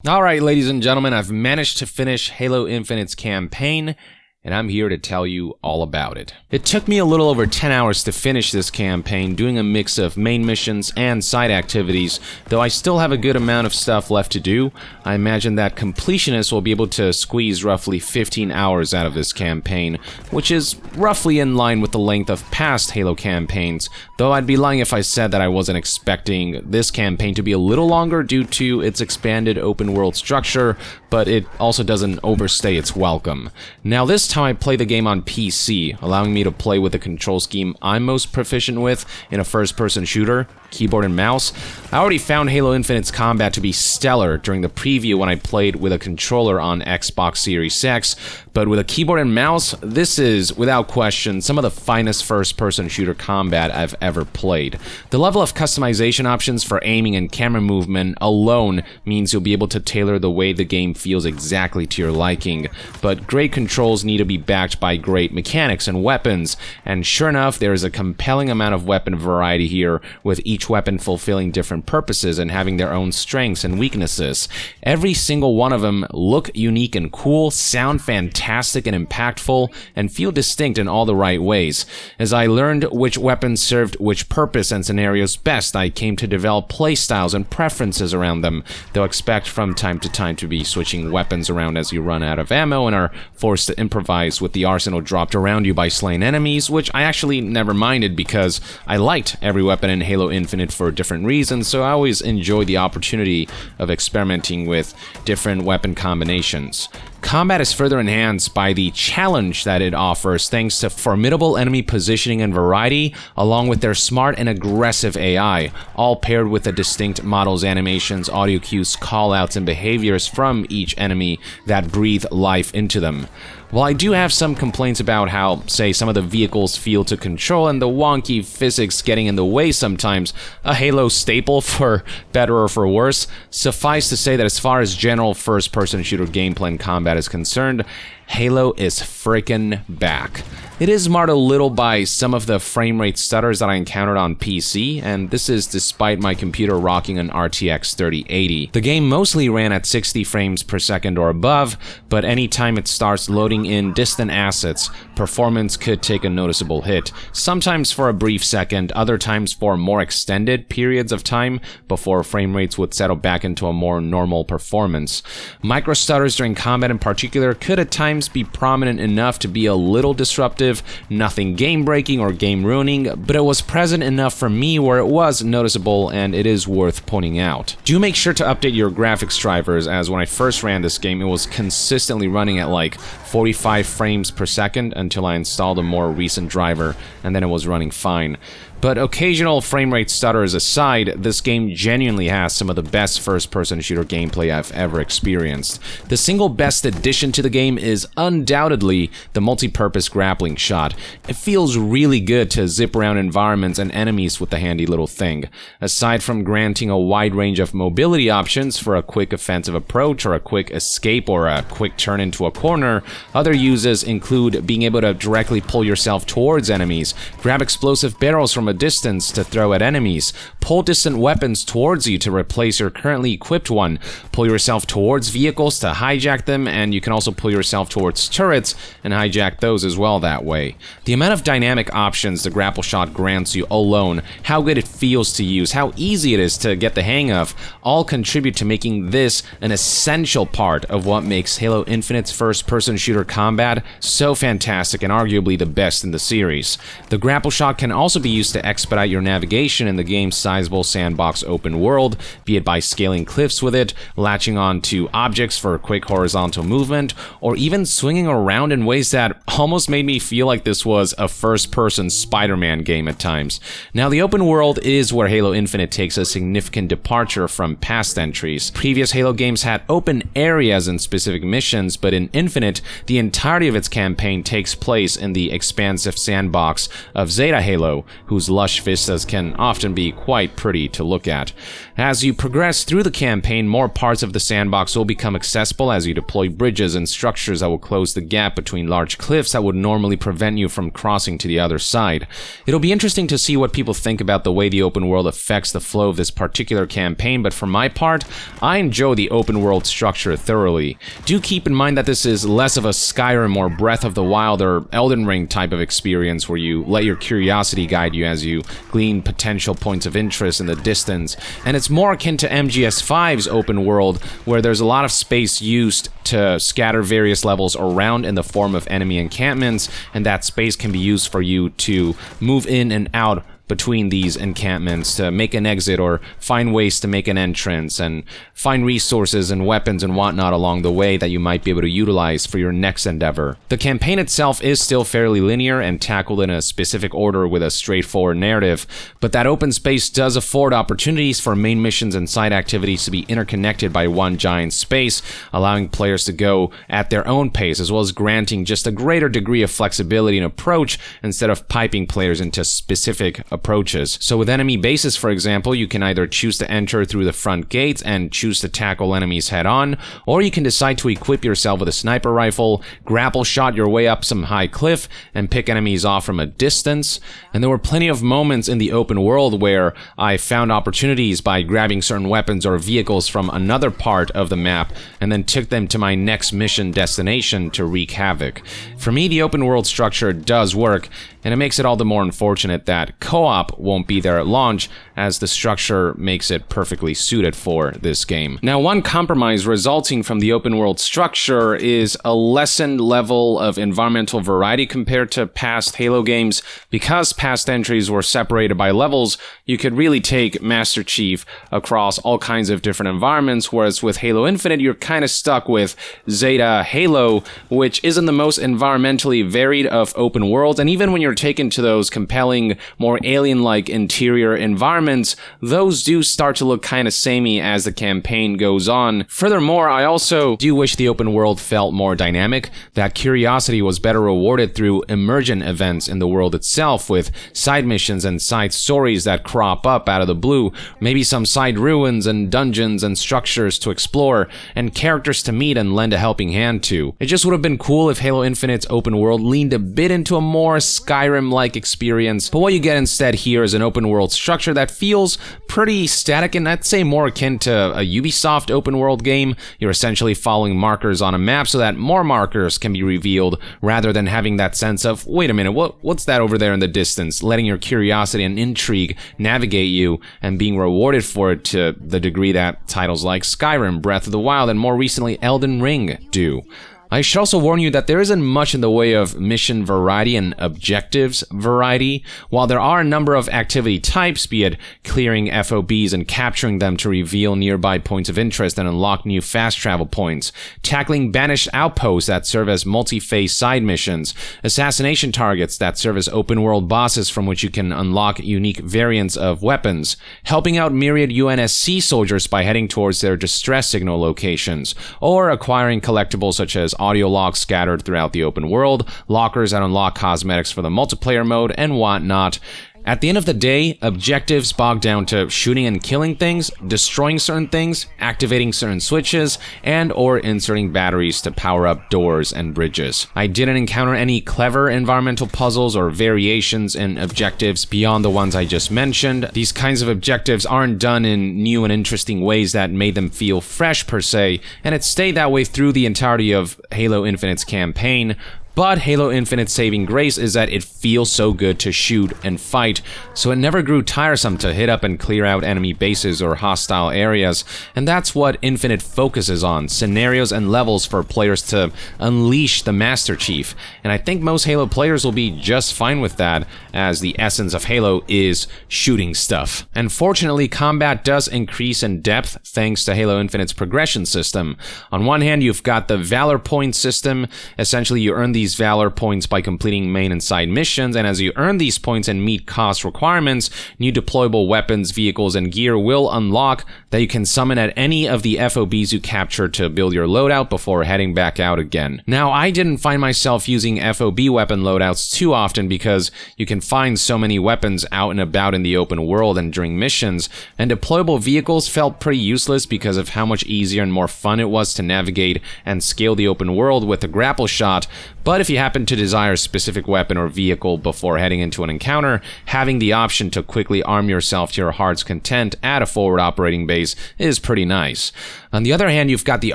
Alright, ladies and gentlemen, I've managed to finish Halo Infinite's campaign, and I'm here to tell you all about it. It took me a little over 10 hours to finish this campaign, doing a mix of main missions and side activities. Though I still have a good amount of stuff left to do, I imagine that completionists will be able to squeeze roughly 15 hours out of this campaign, which is roughly in line with the length of past Halo campaigns, though I'd be lying if I said that I wasn't expecting this campaign to be a little longer due to its expanded open world structure, but it also doesn't overstay its welcome. Now this time I play the game on PC, allowing me to play with the control scheme I'm most proficient with in a first-person shooter, keyboard and mouse. I already found Halo Infinite's combat to be stellar during the preview when I played with a controller on Xbox Series X, but with a keyboard and mouse, this is, without question, some of the finest first-person shooter combat I've ever played. The level of customization options for aiming and camera movement alone means you'll be able to tailor the way the game feels exactly to your liking, but great controls need to be backed by great mechanics and weapons, and sure enough, there is a compelling amount of weapon variety here, with each weapon fulfilling different purposes and having their own strengths and weaknesses. Every single one of them look unique and cool, sound fantastic and impactful, and feel distinct in all the right ways. As I learned which weapons served which purpose and scenarios best, I came to develop playstyles and preferences around them, though expect from time to time to be switching weapons around as you run out of ammo and are forced to improvise with the arsenal dropped around you by slain enemies, which I actually never minded because I liked every weapon in Halo Infinite for different reasons, so I always enjoy the opportunity of experimenting with different weapon combinations. Combat is further enhanced by the challenge that it offers thanks to formidable enemy positioning and variety, along with their smart and aggressive AI, all paired with the distinct models, animations, audio cues, callouts, and behaviors from each enemy that breathe life into them. While I do have some complaints about how, say, some of the vehicles feel to control and the wonky physics getting in the way sometimes, a Halo staple for better or for worse, suffice to say that as far as general first-person shooter gameplay and combat is concerned, Halo is frickin' back. It is marred a little by some of the frame rate stutters that I encountered on PC, and this is despite my computer rocking an RTX 3080. The game mostly ran at 60 frames per second or above, but anytime it starts loading in distant assets, performance could take a noticeable hit, sometimes for a brief second, other times for more extended periods of time before frame rates would settle back into a more normal performance. Micro stutters during combat in particular could at times be prominent enough to be a little disruptive, nothing game-breaking or game-ruining, but it was present enough for me where it was noticeable and it is worth pointing out. Do make sure to update your graphics drivers, as when I first ran this game it was consistently running at like 45 frames per second until I installed a more recent driver, and then it was running fine. But occasional frame rate stutters aside, this game genuinely has some of the best first-person shooter gameplay I've ever experienced. The single best addition to the game is undoubtedly the multi-purpose grappling shot. It feels really good to zip around environments and enemies with the handy little thing. Aside from granting a wide range of mobility options for a quick offensive approach or a quick escape or a quick turn into a corner, other uses include being able to directly pull yourself towards enemies, grab explosive barrels from a distance to throw at enemies, pull distant weapons towards you to replace your currently equipped one, pull yourself towards vehicles to hijack them, and you can also pull yourself towards turrets and hijack those as well that way. The amount of dynamic options the grapple shot grants you alone, how good it feels to use, how easy it is to get the hang of, all contribute to making this an essential part of what makes Halo Infinite's first-person shooter combat so fantastic and arguably the best in the series. The grapple shot can also be used to expedite your navigation in the game's sizable sandbox open world, be it by scaling cliffs with it, latching on to objects for quick horizontal movement, or even swinging around in ways that almost made me feel like this was a first-person Spider-Man game at times. Now, the open world is where Halo Infinite takes a significant departure from past entries. Previous Halo games had open areas and specific missions, but in Infinite, the entirety of its campaign takes place in the expansive sandbox of Zeta Halo, whose those lush vistas can often be quite pretty to look at. As you progress through the campaign, more parts of the sandbox will become accessible as you deploy bridges and structures that will close the gap between large cliffs that would normally prevent you from crossing to the other side. It'll be interesting to see what people think about the way the open world affects the flow of this particular campaign, but for my part, I enjoy the open world structure thoroughly. Do keep in mind that this is less of a Skyrim or Breath of the Wild or Elden Ring type of experience where you let your curiosity guide you as you glean potential points of interest in the distance, and it's more akin to MGS5's open world, where there's a lot of space used to scatter various levels around in the form of enemy encampments, and that space can be used for you to move in and out between these encampments to make an exit or find ways to make an entrance and find resources and weapons and whatnot along the way that you might be able to utilize for your next endeavor. The campaign itself is still fairly linear and tackled in a specific order with a straightforward narrative, but that open space does afford opportunities for main missions and side activities to be interconnected by one giant space, allowing players to go at their own pace, as well as granting just a greater degree of flexibility and approach instead of piping players into specific approaches. So with enemy bases, for example, you can either choose to enter through the front gates and choose to tackle enemies head on, or you can decide to equip yourself with a sniper rifle, grapple shot your way up some high cliff, and pick enemies off from a distance. And there were plenty of moments in the open world where I found opportunities by grabbing certain weapons or vehicles from another part of the map and then took them to my next mission destination to wreak havoc. For me, the open world structure does work, and it makes it all the more unfortunate that co-op won't be there at launch, as the structure makes it perfectly suited for this game. Now, one compromise resulting from the open world structure is a lessened level of environmental variety compared to past Halo games. Because past entries were separated by levels, you could really take Master Chief across all kinds of different environments, whereas with Halo Infinite, you're kind of stuck with Zeta Halo, which isn't the most environmentally varied of open worlds, and even when you're taken to those compelling, more alien-like interior environments, those do start to look kind of samey as the campaign goes on. Furthermore, I also do wish the open world felt more dynamic, that curiosity was better rewarded through emergent events in the world itself, with side missions and side stories that crop up out of the blue, maybe some side ruins and dungeons and structures to explore, and characters to meet and lend a helping hand to. It just would have been cool if Halo Infinite's open world leaned a bit into a more Skyrim-like experience, but what you get instead here is an open world structure that feels pretty static and I'd say more akin to a Ubisoft open world game. You're essentially following markers on a map so that more markers can be revealed rather than having that sense of, wait a minute, what's that over there in the distance? Letting your curiosity and intrigue navigate you and being rewarded for it to the degree that titles like Skyrim, Breath of the Wild, and more recently Elden Ring do. I should also warn you that there isn't much in the way of mission variety and objectives variety. While there are a number of activity types, be it clearing FOBs and capturing them to reveal nearby points of interest and unlock new fast travel points, tackling banished outposts that serve as multi-phase side missions, assassination targets that serve as open-world bosses from which you can unlock unique variants of weapons, helping out myriad UNSC soldiers by heading towards their distress signal locations, or acquiring collectibles such as audio logs scattered throughout the open world, lockers that unlock cosmetics for the multiplayer mode, and whatnot. At the end of the day, objectives bog down to shooting and killing things, destroying certain things, activating certain switches, and or inserting batteries to power up doors and bridges. I didn't encounter any clever environmental puzzles or variations in objectives beyond the ones I just mentioned. These kinds of objectives aren't done in new and interesting ways that made them feel fresh per se, and it stayed that way through the entirety of Halo Infinite's campaign. But Halo Infinite's saving grace is that it feels so good to shoot and fight, so it never grew tiresome to hit up and clear out enemy bases or hostile areas, and that's what Infinite focuses on, scenarios and levels for players to unleash the Master Chief, and I think most Halo players will be just fine with that, as the essence of Halo is shooting stuff. And fortunately, combat does increase in depth thanks to Halo Infinite's progression system. On one hand, you've got the Valor point system. Essentially, you earn these these Valor points by completing main and side missions, and as you earn these points and meet cost requirements, new deployable weapons, vehicles, and gear will unlock that you can summon at any of the FOBs you capture to build your loadout before heading back out again. Now, I didn't find myself using FOB weapon loadouts too often because you can find so many weapons out and about in the open world and during missions, and deployable vehicles felt pretty useless because of how much easier and more fun it was to navigate and scale the open world with a grapple shot. But if you happen to desire a specific weapon or vehicle before heading into an encounter, having the option to quickly arm yourself to your heart's content at a forward operating base is pretty nice. On the other hand, you've got the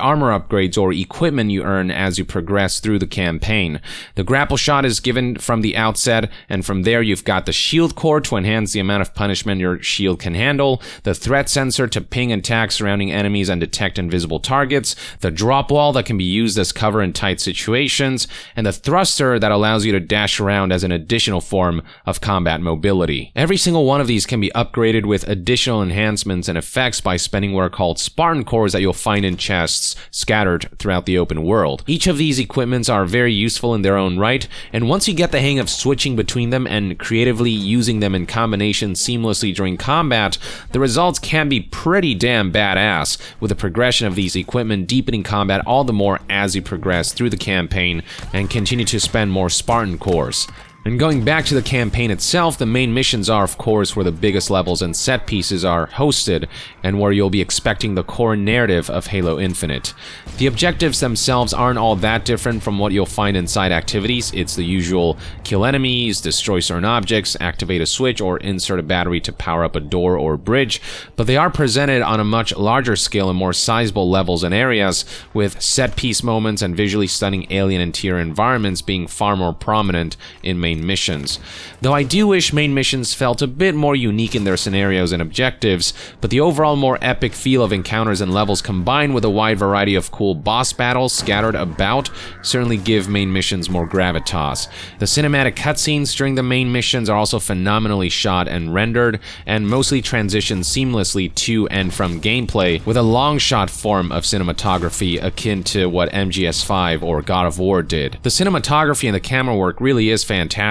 armor upgrades or equipment you earn as you progress through the campaign. The grapple shot is given from the outset, and from there you've got the shield core to enhance the amount of punishment your shield can handle, the threat sensor to ping attacks surrounding enemies and detect invisible targets, the drop wall that can be used as cover in tight situations, and the thruster that allows you to dash around as an additional form of combat mobility. Every single one of these can be upgraded with additional enhancements and effects by spending what are called Spartan cores that you'll find in chests scattered throughout the open world. Each of these equipments are very useful in their own right, and once you get the hang of switching between them and creatively using them in combination seamlessly during combat, the results can be pretty damn badass, with the progression of these equipment deepening combat all the more as you progress through the campaign and continue to spend more Spartan cores. And going back to the campaign itself, the main missions are, of course, where the biggest levels and set pieces are hosted, and where you'll be expecting the core narrative of Halo Infinite. The objectives themselves aren't all that different from what you'll find in side activities. It's the usual kill enemies, destroy certain objects, activate a switch, or insert a battery to power up a door or bridge, but they are presented on a much larger scale and more sizable levels and areas, with set-piece moments and visually stunning alien interior environments being far more prominent in main missions. Though I do wish main missions felt a bit more unique in their scenarios and objectives, but the overall more epic feel of encounters and levels combined with a wide variety of cool boss battles scattered about certainly give main missions more gravitas. The cinematic cutscenes during the main missions are also phenomenally shot and rendered, and mostly transition seamlessly to and from gameplay with a long shot form of cinematography akin to what MGS5 or God of War did. The cinematography and the camera work really is fantastic.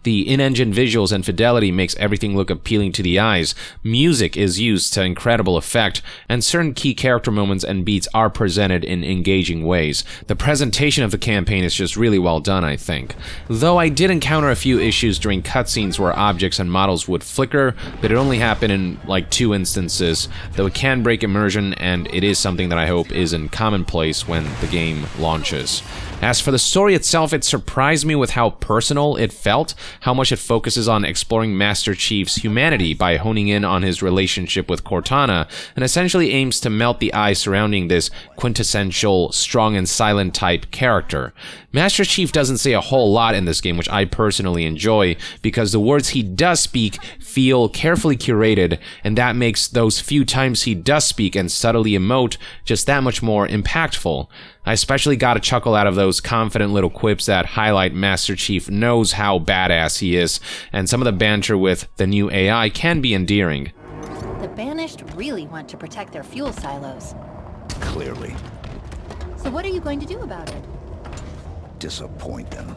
The in-engine visuals and fidelity makes everything look appealing to the eyes. Music is used to incredible effect, and certain key character moments and beats are presented in engaging ways. The presentation of the campaign is just really well done, I think. Though I did encounter a few issues during cutscenes where objects and models would flicker, but it only happened in like 2 instances, though it can break immersion, and it is something that I hope isn't commonplace when the game launches. As for the story itself, it surprised me with how personal it felt, how much it focuses on exploring Master Chief's humanity by honing in on his relationship with Cortana, and essentially aims to melt the ice surrounding this quintessential strong and silent type character. Master Chief doesn't say a whole lot in this game, which I personally enjoy, because the words he does speak feel carefully curated, and that makes those few times he does speak and subtly emote just that much more impactful. I especially got a chuckle out of those confident little quips that highlight Master Chief knows how badass he is, and some of the banter with the new AI can be endearing. The Banished really want to protect their fuel silos. Clearly. So what are you going to do about it? Disappoint them.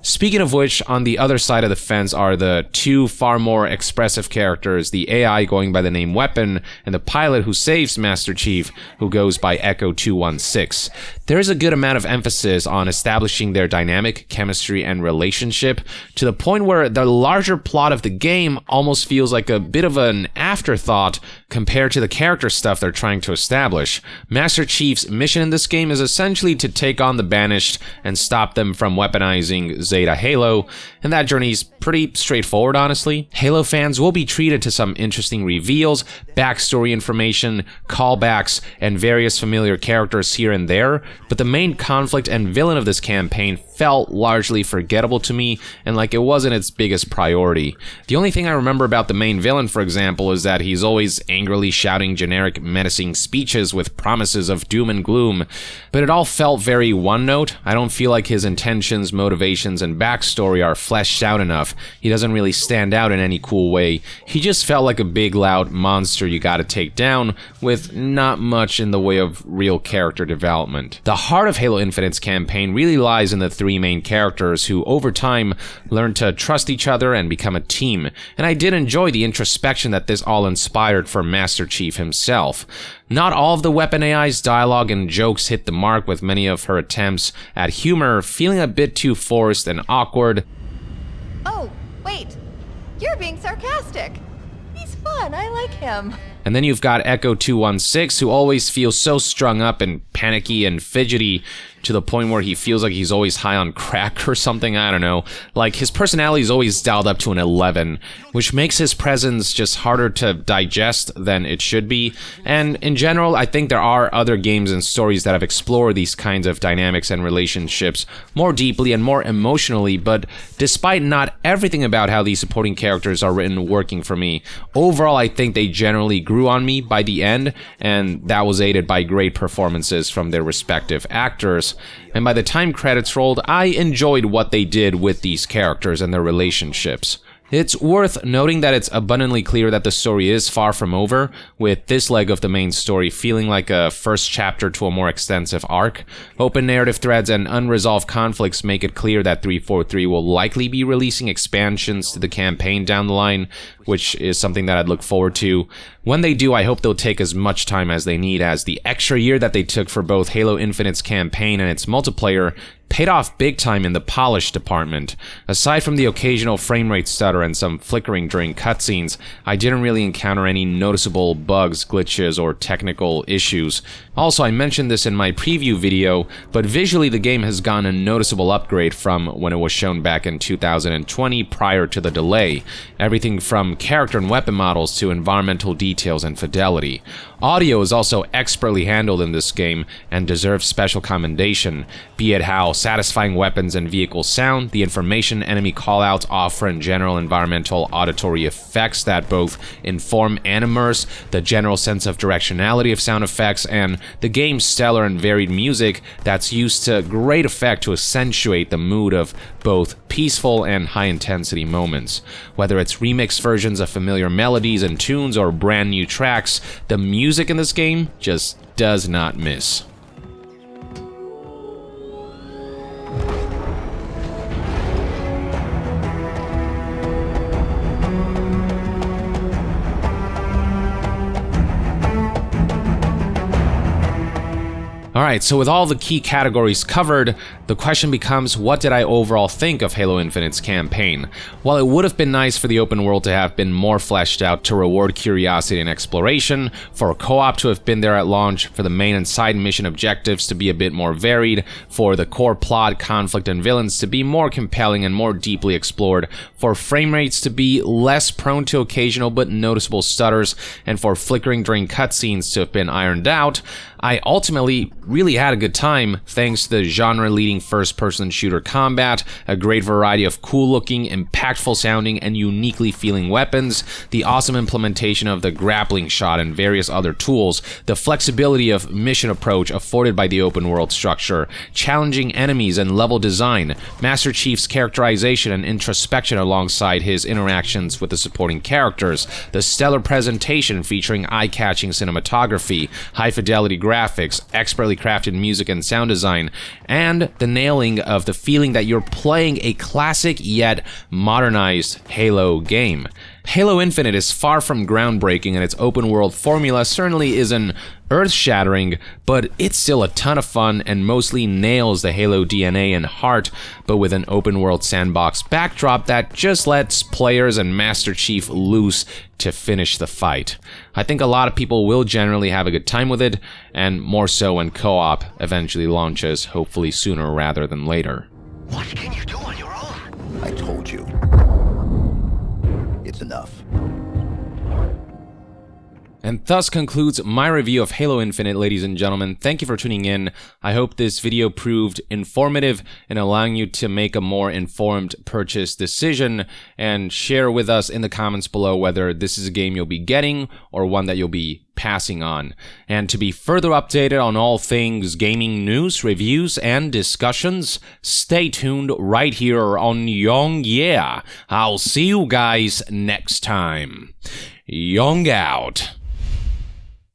Speaking of which, on the other side of the fence are the 2 far more expressive characters, the AI going by the name Weapon, and the pilot who saves Master Chief, who goes by Echo 216. There is a good amount of emphasis on establishing their dynamic, chemistry, and relationship, to the point where the larger plot of the game almost feels like a bit of an afterthought compared to the character stuff they're trying to establish. Master Chief's mission in this game is essentially to take on the Banished and stop them from weaponizing Zeta Halo, and that journey's pretty straightforward, honestly. Halo fans will be treated to some interesting reveals, backstory information, callbacks, and various familiar characters here and there, but the main conflict and villain of this campaign felt largely forgettable to me, and like it wasn't its biggest priority. The only thing I remember about the main villain, for example, is that he's always angrily shouting generic menacing speeches with promises of doom and gloom, but it all felt very one-note. I don't feel like his intentions, motivations, and backstory are fleshed out enough. He doesn't really stand out in any cool way. He just felt like a big loud monster you gotta take down, with not much in the way of real character development. The heart of Halo Infinite's campaign really lies in the three main characters who, over time, learn to trust each other and become a team, and I did enjoy the introspection that this all inspired for Master Chief himself. Not all of the weapon AI's dialogue and jokes hit the mark, with many of her attempts at humor feeling a bit too forced and awkward. Oh, wait. You're being sarcastic. He's fun. I like him. And then you've got Echo 216, who always feels so strung up and panicky and fidgety to the point where he feels like he's always high on crack or something, I don't know. Like, his personality is always dialed up to an 11, which makes his presence just harder to digest than it should be. And in general, I think there are other games and stories that have explored these kinds of dynamics and relationships more deeply and more emotionally, but despite not everything about how these supporting characters are written working for me, overall I think they generally grew on me by the end, and that was aided by great performances from their respective actors. And by the time credits rolled, I enjoyed what they did with these characters and their relationships. It's worth noting that it's abundantly clear that the story is far from over, with this leg of the main story feeling like a first chapter to a more extensive arc. Open narrative threads and unresolved conflicts make it clear that 343 will likely be releasing expansions to the campaign down the line, which is something that I'd look forward to. When they do, I hope they'll take as much time as they need, as the extra year that they took for both Halo Infinite's campaign and its multiplayer paid off big time in the polish department. Aside from the occasional frame rate stutter and some flickering during cutscenes, I didn't really encounter any noticeable bugs, glitches, or technical issues. Also, I mentioned this in my preview video, but visually the game has gotten a noticeable upgrade from when it was shown back in 2020 prior to the delay. Everything from character and weapon models to environmental details and fidelity. Audio is also expertly handled in this game and deserves special commendation, be it how satisfying weapons and vehicles sound, the information enemy callouts offer, and general environmental auditory effects that both inform and immerse, the general sense of directionality of sound effects, and the game's stellar and varied music that's used to great effect to accentuate the mood of both peaceful and high-intensity moments. Whether it's remixed versions of familiar melodies and tunes or brand new tracks, the music in this game just does not miss. Alright, so with all the key categories covered, the question becomes, what did I overall think of Halo Infinite's campaign? While it would have been nice for the open world to have been more fleshed out to reward curiosity and exploration, for co-op to have been there at launch, for the main and side mission objectives to be a bit more varied, for the core plot, conflict, and villains to be more compelling and more deeply explored, for frame rates to be less prone to occasional but noticeable stutters, and for flickering during cutscenes to have been ironed out, I ultimately really had a good time thanks to the genre-leading first-person shooter combat, a great variety of cool-looking, impactful-sounding, and uniquely feeling weapons, the awesome implementation of the grappling shot and various other tools, the flexibility of mission approach afforded by the open-world structure, challenging enemies and level design, Master Chief's characterization and introspection alongside his interactions with the supporting characters, the stellar presentation featuring eye-catching cinematography, high-fidelity graphics, expertly crafted music and sound design, and the nailing of the feeling that you're playing a classic yet modernized Halo game. Halo Infinite is far from groundbreaking, and its open world formula certainly isn't earth-shattering, but it's still a ton of fun and mostly nails the Halo DNA and heart, but with an open world sandbox backdrop that just lets players and Master Chief loose to finish the fight. I think a lot of people will generally have a good time with it, and more so when co-op eventually launches, hopefully sooner rather than later. What can you do on your own? I told you. It's enough. And thus concludes my review of Halo Infinite, ladies and gentlemen. Thank you for tuning in. I hope this video proved informative in allowing you to make a more informed purchase decision, and share with us in the comments below whether this is a game you'll be getting or one that you'll be passing on. And to be further updated on all things gaming news, reviews, and discussions, stay tuned right here on Young Yeah. I'll see you guys next time. Young out.